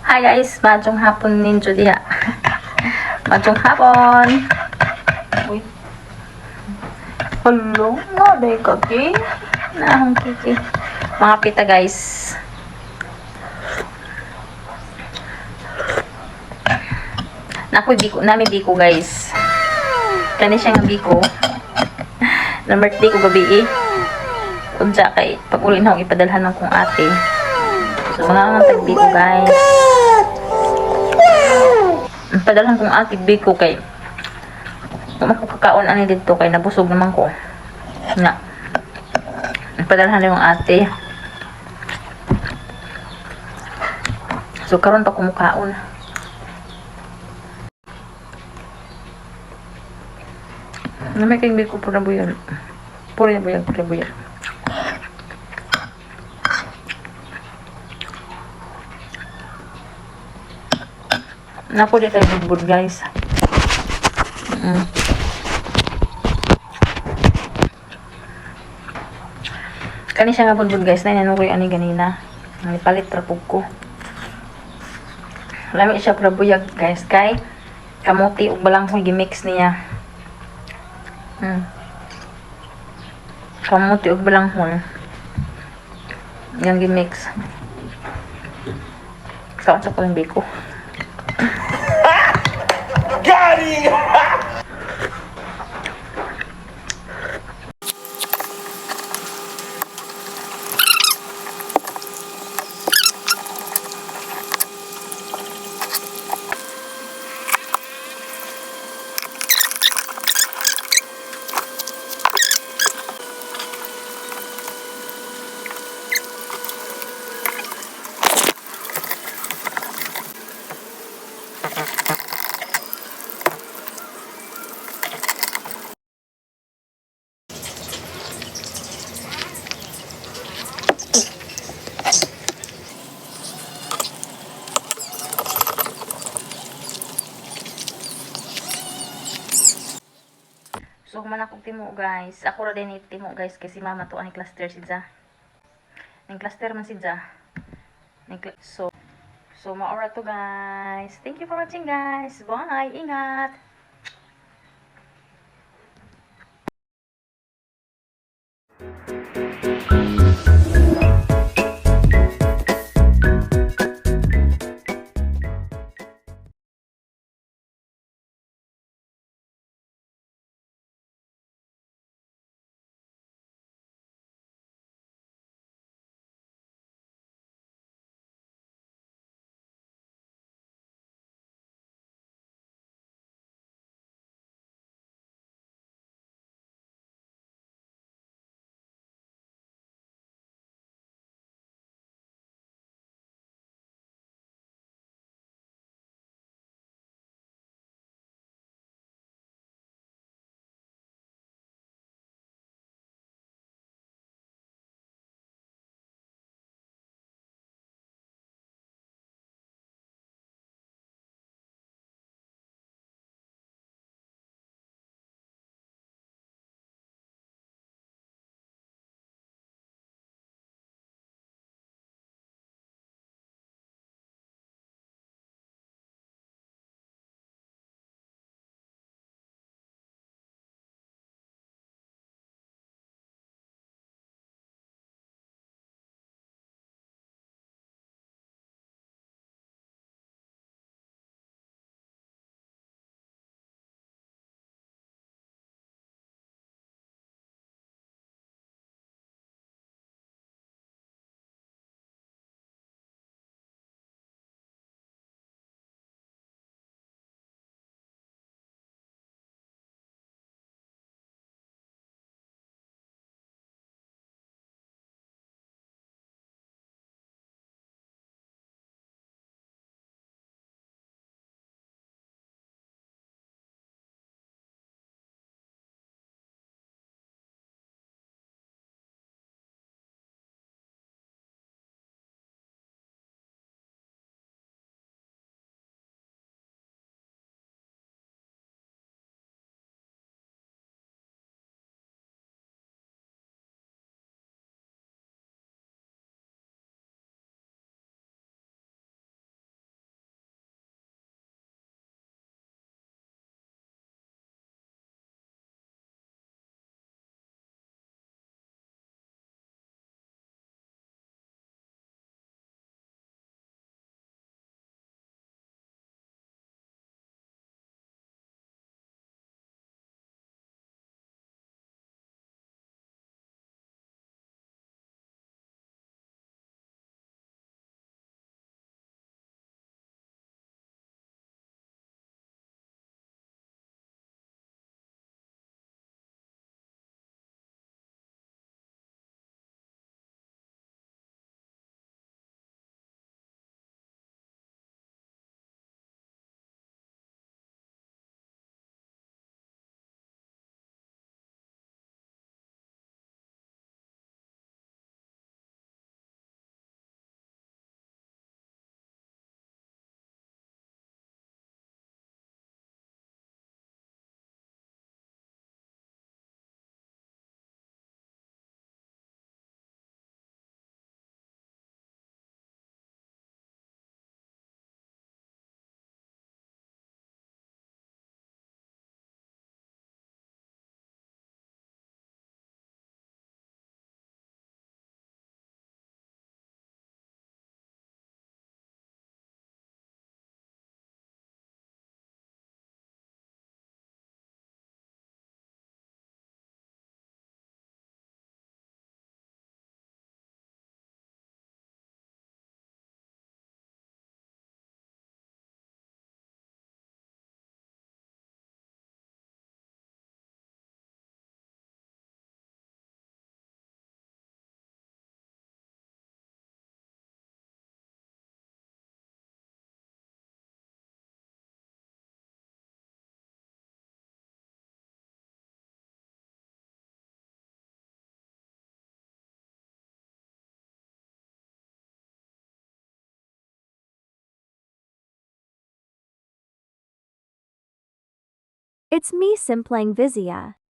Hi guys, madsong hapon ninyo diha. Madsong hapon. Uy. Hello, nga day kaki. Nahong kiki. Mga pita guys. Naku biko, nami biko guys. Kani siya nga biko. Na birthday ko gabi eh. Unsa kay pag uli na akong ipadalhan ng kong ate. So mga tagbiko guys. Padalhan kong ate biko kay makakakaon ani dito kay nabusog naman ko. Na. Padalhan yung ate. So karon pa kumukaon. Namay kay biko pura buyan. Pura buyan. Napo di tayo budbud guys. Kani siya nga budbud guys na inanukoy ani ganina. Palit trapog ko. Lami siya prabuyag guys kay kamuti ug balanghoy gimix niya. Kamuti ug balanghoy. Yang gimix. Kaon sa kuling biko. Gary! So, man akong timo guys. Ako ra din timo guys kasi mama to ani cluster sidza. Ning cluster man sidza. So maora to guys. Thank you for watching guys. Bye. Ingat. It's me Simplang Vizia.